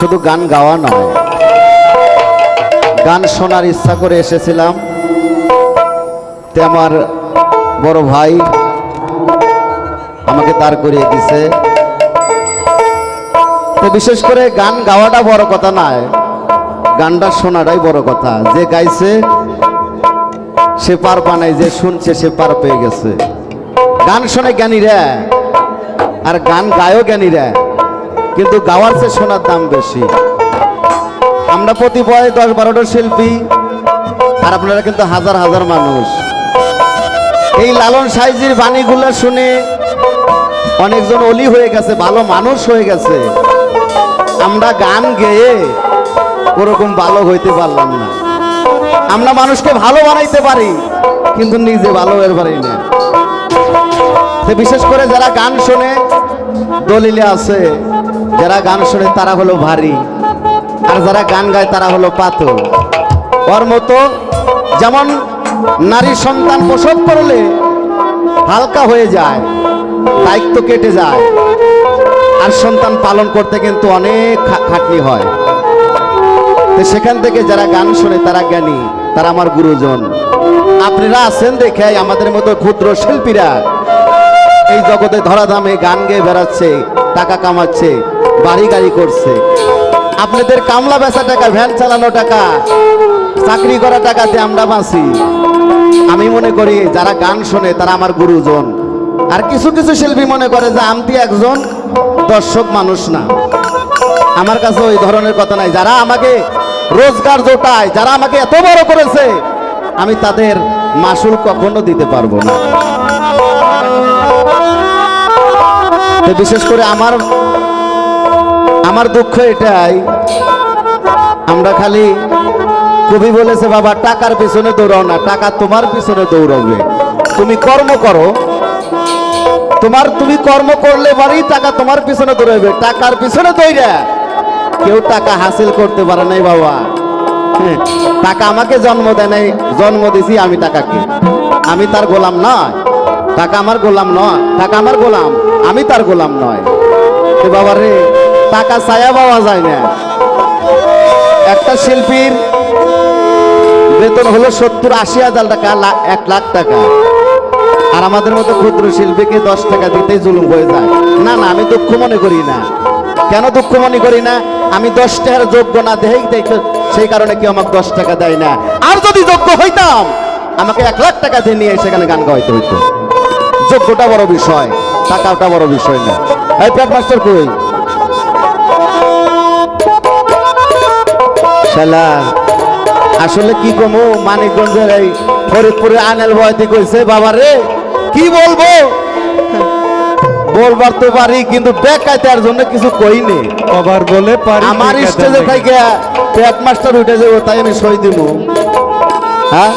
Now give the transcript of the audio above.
শুধু গান গাওয়া নয়, গান শোনার ইচ্ছা করে এসেছিলাম। তে আমার বড় ভাই আমাকে দাঁড় করিয়ে দিছে। তো বিশেষ করে গান গাওয়াটা বড় কথা নয়, গানটা শোনাটাই বড় কথা। যে গাইছে সে পার পায়, যে শুনছে সে পার পেয়ে গেছে। গান শোনে জ্ঞানীরা আর গান গায়ও জ্ঞানীরা, কিন্তু গাওয়ার চেয়ে শোনার দাম বেশি। আমরা প্রতিপয় 10-12টা শিল্পী, আর আপনারা কিন্তু হাজার হাজার মানুষ। এই লালন সাইজির বাণীগুলো শুনে অনেকজন অলি হয়ে গেছে, ভালো মানুষ হয়ে গেছে। আমরা গান গেয়ে ওরকম ভালো হইতে পারলাম না। আমরা মানুষকে ভালো বানাইতে পারি, কিন্তু নিজে ভালো হতে পারি না। বিশেষ করে যারা গান শোনে, দলিলে আছে, যারা গান শোনে তারা হলো ভারী, আর যারা গান গায় তারা হলো পাতল। ওর মতো যেমন নারী সন্তান প্রসব করলে হালকা হয়ে যায়, দায়িত্ব কেটে যায়, আর সন্তান পালন করতে কিন্তু অনেক খাটনি হয়। তো সেখান থেকে যারা গান শোনে তারা জ্ঞানী, তারা আমার গুরুজন। আপনারা আছেন দেখে আমাদের মতো ক্ষুদ্র শিল্পীরা এই জগতে ধরাধামে গান গেয়ে বেড়াচ্ছে, টাকা কামাচ্ছে, বাড়ি গাড়ি করছে। আপনাদের কামলা বেচা টাকা, ভ্যান চালানো টাকা, চাকরি করা টাকাতে আমরা বাঁচি। আমি মনে করি যারা গান শোনে তারা আমার গুরুজন। আর কিছু কিছু শিল্পী মনে করে যে আমি একজন দর্শক মানুষ না। আমার কাছে ওই ধরনের কথা নাই। যারা আমাকে রোজগার জোটায়, যারা আমাকে এত বড় করেছে, আমি তাদের মাসুল কখনো দিতে পারবো না। বিশেষ করে আমার দুঃখ এটাই, আমরা খালি, কবি বলেছে বাবা টাকার পিছনে দৌড়াও না, টাকা তোমার পিছনে দৌড়াবে। তুমি কর্ম করো, তুমি কর্ম করলে বাড়ি টাকা তোমার পিছনে দৌড়াবে। টাকার পিছনে দৌড়া কেউ টাকা হাসিল করতে পারে নাই বাবা। টাকা আমাকে জন্ম দেয় নাই, জন্ম দিছি আমি টাকাকে। আমি তার গোলাম নয়, টাকা আমার গোলাম নয়, টাকা আমার গোলাম, আমি তার গোলাম নয়। বাবা রে, টাকা ছায়া পাওয়া যায় না। একটা শিল্পীর বেতন হলো 70-80 হাজার টাকা, 1 লাখ টাকা। আর আমাদের মতো ক্ষুদ্র শিল্পীকে 10 টাকা দিতেই জুলুম হয়ে যায়। না না, আমি দুঃখ মনে করি না। কেন দুঃখ মনে করি না? আমি 10 টাকার যোগ্য না, সেই কারণে কেউ আমাকে 10 টাকা দেয় না। আর যদি যোগ্য হইতাম, আমাকে 1 লাখ টাকা দিয়ে নিয়ে সেখানে গান গাইতে হইতো। যোগ্যটা বড় বিষয়, টাকাটা বড় বিষয় না। এই প্যাট মাস্টার কই শালা? আসলে কি কমু, মানিকগঞ্জের এই ফরিদপুরে আনেল বয়তি কইছে বাবা রে, কি বলবো? বলবার তো পারি, কিন্তু বেকায়তার জন্য কিছু কইনি। আবার বলে পারি আমার স্টেজে থেকে প্যাট মাস্টার উঠে যাবো, তাই আমি সই দিব। হ্যাঁ,